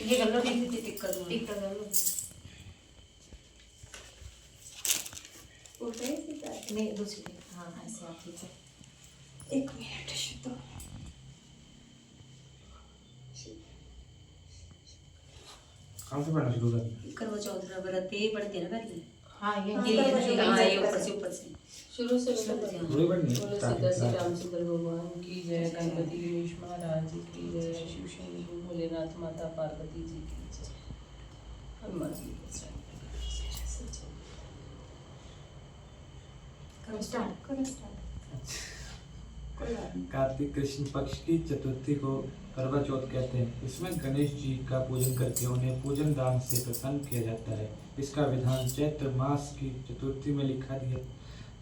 ये कर लो, टिक कर दो, टिक कर लो। उल्टा ही सीधा है। नहीं दूसरी, हाँ ऐसे आप ठीक है। 1 मिनट शुद्ध कहाँ से पढ़ना शुरू करना? करवा चौथ का व्रत ये पढ़ते हैं ना पहले। हाँ ये हाँ, ये करवा चौथ हाँ, का ये ऊपर ऊपर से। शुरू से पूरी पढ़नी है? बोले स्टार्टिंग सीता श्री से। रामचंद्र भगवान की जय, गणपति गणेश महाराज की जय, शिव शंभु भोलेनाथ माता पार्वती जी की जय, हनुमान जी की जय। करो स्टार्ट। करो स्टार्ट। कोई बात नहीं। कार्तिक कृष्ण पक्ष की चतुर्थी को करवा चौथ कहते हैं। इसमें गणेश जी का पूजन करके उन्हें पूजन दान से प्रसन्न किया जाता है। इसका विधान चैत्र मास की चतुर्थी में लिखा दिया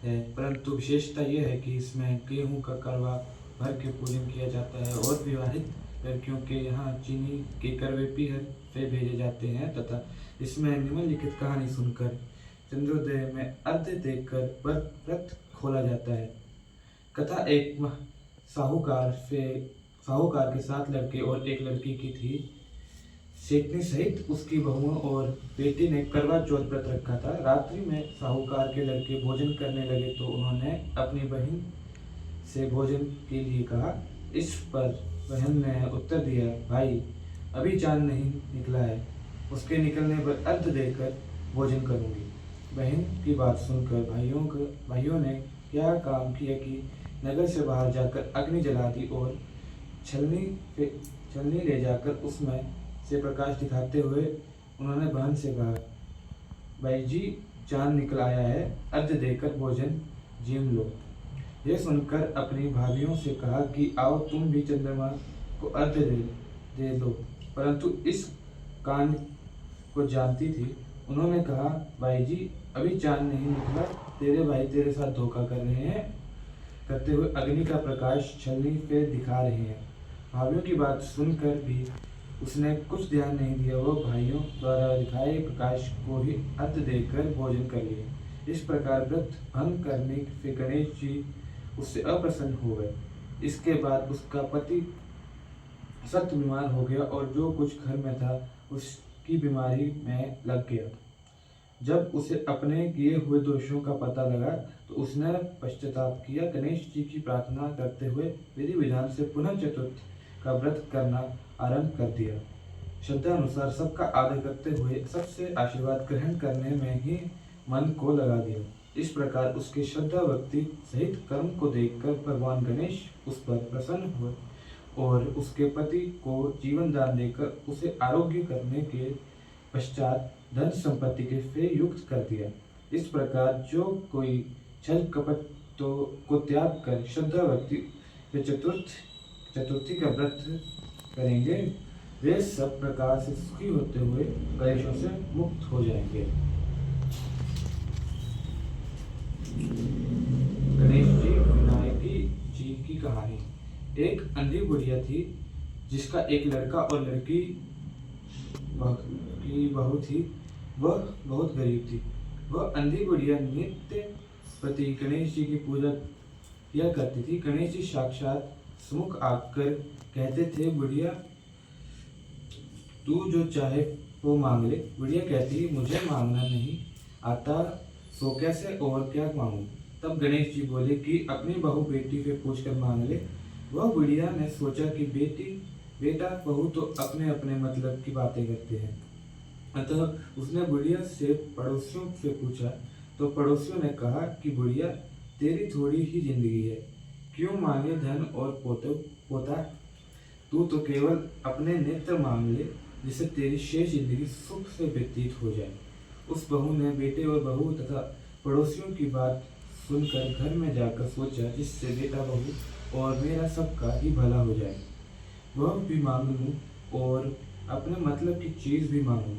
है, परंतु विशेषता यह है कि इसमें गेहूं का करवा भर के पूजन किया जाता है और विवाहित लड़कियों के यहाँ चीनी के करवे पीहर से भेजे जाते हैं तथा इसमें निम्नलिखित कहानी सुनकर चंद्रोदय में अर्घ्य देकर व्रत खोला जाता है। कथा एक साहूकार के 7 लड़के और 1 लड़की की थी। शेखनी सहित उसकी बहुओं और बेटी ने करवा चौथ व्रत रखा था। रात्रि में साहूकार के लड़के भोजन करने लगे तो उन्होंने अपनी बहन से भोजन के लिए कहा। इस पर बहन ने उत्तर दिया, भाई अभी चांद नहीं निकला है, उसके निकलने पर अर्घ्य देकर भोजन करूंगी। बहन की बात सुनकर भाइयों ने क्या काम किया कि नगर से बाहर जाकर अग्नि जला दी और छलनी ले जाकर उसमें से प्रकाश दिखाते हुए उन्होंने बहन से कहा, भाई जी चांद निकल आया है, अर्घ्य देकर भोजन जीम लो। यह सुनकर अपनी भाभियों से कहा कि आओ तुम भी चंद्रमा को अर्घ्य दे दो, परंतु इस कांड को जानती थी। उन्होंने कहा, भाई जी अभी चांद नहीं निकला, तेरे भाई तेरे साथ धोखा कर रहे हैं, करते हुए अग्नि का प्रकाश छलनी पे दिखा रहे हैं। भाइयों की बात सुनकर भी उसने कुछ ध्यान नहीं दिया। वो भाइयों द्वारा दिखाए प्रकाश को ही अर्घ्य देकर भोजन कर लिए। इस प्रकार व्रत भंग करने से गणेश जी उससे अप्रसन्न हो गए। इसके बाद उसका पति सख्त बीमार हो गया और जो कुछ घर में था उसकी बीमारी में लग गया। जब उसे अपने किए हुए दोषों का पता लगा तो उसने पश्चाताप किया। गणेश जी की प्रार्थना करते हुए विधि विधान से पुनः चतुर्थ का व्रत करना आरंभ कर दिया। श्रद्धा अनुसार सबका आदर करते हुए सबसे आशीर्वाद ग्रहण करने में ही मन को लगा दिया। इस प्रकार उसके श्रद्धा भक्ति सहित कर्म को देखकर भगवान गणेश उस पर प्रसन्न हुए और उसके पति को जीवन दान देकर उसे आरोग्य करने के पश्चात धन संपत्ति के से युक्त कर दिया। इस प्रकार जो कोई छल कपट को त्याग कर श्रद्धा भक्ति से चतुर्थी का व्रत करेंगे वे सब प्रकार से सुखी होते हुए कलेशों से मुक्त हो जाएंगे। गणेश जी विनायकी जी की कहानी। एक अंधी बुढ़िया थी जिसका एक लड़का और लड़की की बहू थी। वह बहुत गरीब थी। वह अंधी बुढ़िया नित्य प्रति गणेश जी की पूजा किया करती थी। गणेश जी साक्षात सम्मुख आकर कहते थे, बुढ़िया तू जो चाहे वो मांग ले। बुढ़िया कहती, मुझे मांगना नहीं आता, सो कैसे और क्या मांगू। तब गणेश जी बोले कि अपनी बहू बेटी से पूछकर मांग ले। वह बुढ़िया ने सोचा कि बेटा बहू तो अपने अपने मतलब की बातें करते हैं, अतः उसने बुढ़िया से पड़ोसियों से पूछा तो पड़ोसियों ने कहा कि बुढ़िया तेरी थोड़ी ही जिंदगी है, क्यों मांगे धन और पोता, तू तो केवल अपने नेत्र मांग ले जिससे तेरी शेष जिंदगी सुख से व्यतीत हो जाए। उस बहू ने बेटे और बहू तथा पड़ोसियों की बात सुनकर घर में जाकर सोचा जिससे बेटा बहू और मेरा सबका ही भला हो जाए। वह भी मांग लूँ और अपने मतलब की चीज भी मांगूं।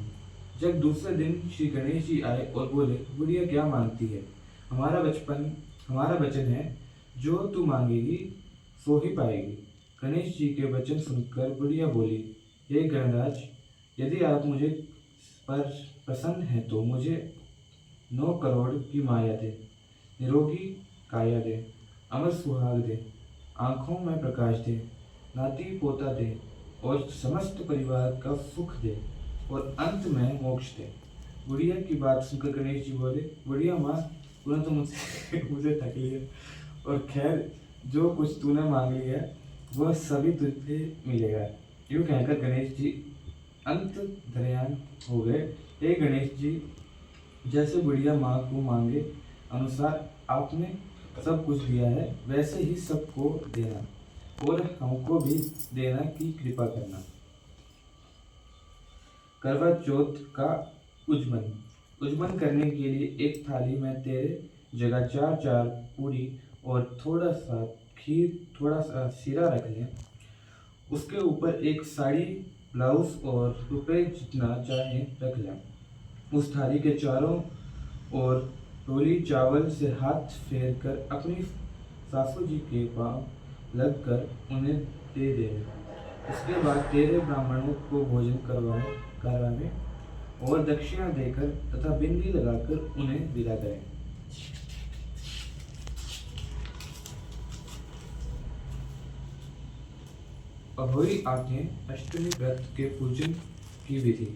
जब दूसरे दिन श्री गणेश जी आए और बोले, बुढ़िया क्या मांगती है, हमारा वचन है जो तू मांगेगी सो ही पाएगी। गणेश जी के वचन सुनकर बुढ़िया बोली, हे गणराज, यदि आप मुझे पर प्रसन्न हैं तो मुझे 9 करोड़ की माया दे, निरोगी काया दे, अमर सुहाग दे, आंखों में प्रकाश दे, नाती पोता दे और समस्त परिवार का सुख दे और अंत में मोक्ष दे। बुढ़िया की बात सुनकर गणेश जी बोले, बुढ़िया माँ तूने तो मुझसे मुझे ठग लिया, और खैर जो कुछ तूने मांग लिया वह सभी तुझे मिलेगा। यूँ कहकर गणेश जी अंत ध्यान हो गए। हे गणेश जी, जैसे बुढ़िया माँ को मांगे अनुसार आपने सब कुछ दिया है, वैसे ही सबको देना और हमको भी देना की कृपा करना। करवा चौथ का उज्जमन करने के लिए एक थाली में तेरे जगह 4 पूरी और थोड़ा सा खीर, थोड़ा सा शीरा रख लें। उसके ऊपर एक साड़ी, ब्लाउज और रुपए जितना चाहे रख लें। उस थाली के चारों ओर टोली चावल से हाथ फेर कर अपनी सासू जी के पांव लग कर उन्हें दे दें। उसके बाद तेरे ब्राह्मणों को भोजन करवाने और दक्षिणा देकर तथा बिंदी लगाकर उन्हें विदा करें। अहोई आठवें अष्टमी व्रत के पूजन की विधि।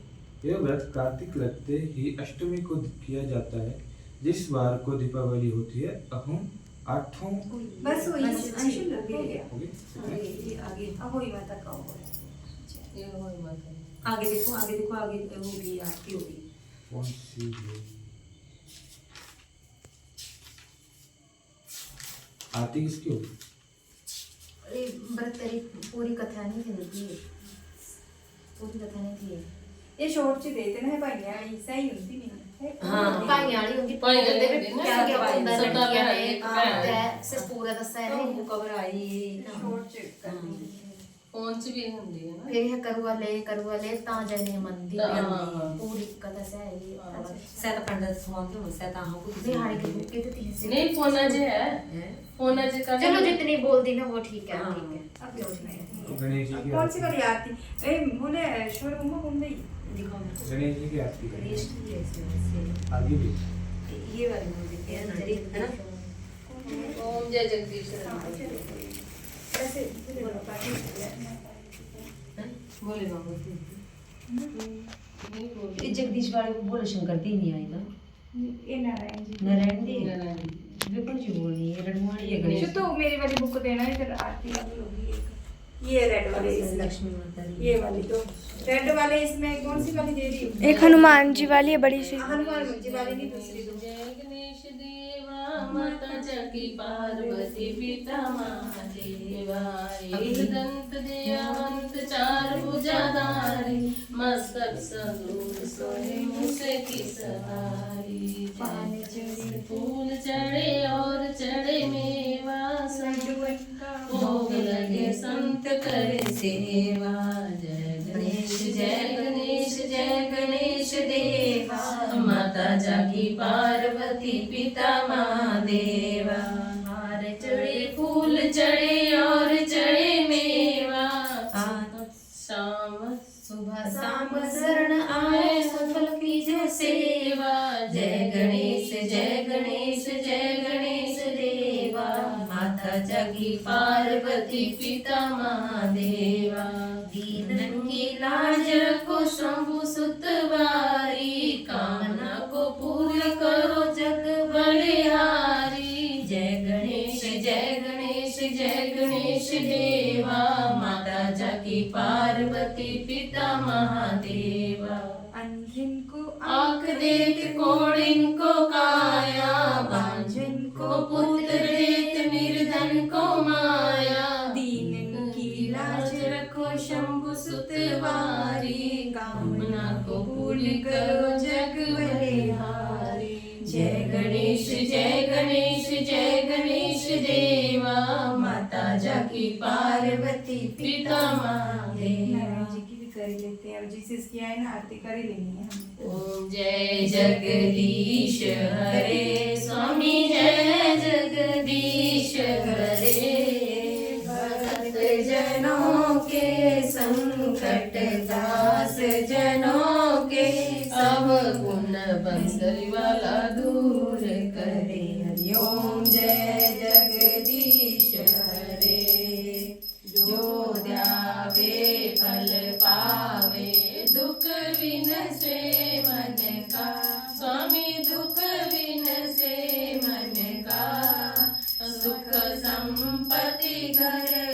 यह व्रत कार्तिक लगते ही अष्टमी को किया जाता है। जिस वार को दीपावली होती है अहोम आठों बस वही अंशुल लग गया। होगी। आगे अब वही माता का हो ये होई माता। आगे देखो, आगे देखो, आगे होगी आपकी होगी। कौन सी है? आरती किसकी होगी? अरे व्रत तेरी पूरी कथा नहीं थी, पूरी कथा नहीं थी। ये शॉर्ट च देते ना भाईया, ऐसा ही होती नहीं है। हाँ भाई वाली होंगी, भाई पूरी वाली करते होंगी ना, क्या क्या भाई होता है, सबका लड़कियां भैन, ने एक काम भैन। है से पूरा दस्सा है। वो कवर आई शॉर्ट च करती फोन च भी ਹੁੰਦੀ ਹੈ ਨਾ। फिर यह करुआ ले ता जाने मंदिर हाँ। पूरी कथा से है ये। सैता पंडित सुहा के हो सैता हां को दिहाड़ी के भूखे तो तीन से नहीं फोना जे है, फोना जे का चलो जितनी बोल दी ना वो ठीक है, हाँ। ठीक है। अब उसमें गणेश जी की कौन सी आरती। वाली आरती? ए बोले शोर मम्मा घूम गई दिखाओ मेरे गणेश जी की आरती को। करें। गणेश की ऐसे आगे भी ये वाली बोल देते हैं ना, है ना? ओम जय जगदीश ऐसे बोलो पाठी बोले बाबू नहीं बोले। ये जगदीश वाले को बोले शंकर दी नहीं आई ना, ये नारायण जी नारायण दी नारायण विपुल जी बोल रही है, रणवाणी है गणेश। तो मेरी वाली बुक देना, इधर आरती वाली होगी एक। ये रेड वाले इसमें, लक्ष्मी माता दी। ये वाली तो रेड वाले इसमें कौन सी वाली दे रही हो? एक हनुमान जी वाली है बड़ी सी। हनुमान जी वाली नहीं, दूसरी दो। जय गणेश देवा माता जकी पार्वती पिता महादेवा एक दंत दयावंत चार भुजाधारी मस्तक संदूर सोहे मुझसे की सवारी। पानी चढ़े फूल चढ़े और चढ़े मेवा भोग लगे संत करे सेवा। जय गणेश जय गणेश जय गणेश देवा माता जाकी पार्वती पिता महादेवा। हार चढ़े फूल चढ़े और चढ़े मेवा शाम सुबह शाम शरण आए सफल कीजे सेवा। जय गणेश जय गणेश जय गणेश देवा माता जगी पार्वती पिता महादेवा। दीनन की लाज रखो शंभु सुतवारी कामना को पूरी करो जग बलिहारी। जय गणेश जय गणेश जय गणेश देवा माता जगी पार्वती पिता महादेवा। अंधिन को आंख देत कोड़िन को काया बांझन को पुत्र देत निर्धन को माया। दीनन की लाज रखो शंभु सुतवारी कामना को पूरी करो जग बलिहारी। जय गणेश जय गणेश जय गणेश देवा माता जाकी पार्वती पिता महादेवा। नारायण जी की भी कर ही लेते हैं, अब जिस इसकी आए ना आरती कर ही लेनी है हमें। ओम जय जगदीश हरे स्वामी जय जगदीश हरे। भक्त जनों के संकट दास जनों के सब गुण बंदरी वाला दूर करे। हरि ओम जय जगदीश हरे। जो ध्यावे फल विनसे मन का, स्वामी दुख विनसे मन का, सुख संपत्ति घर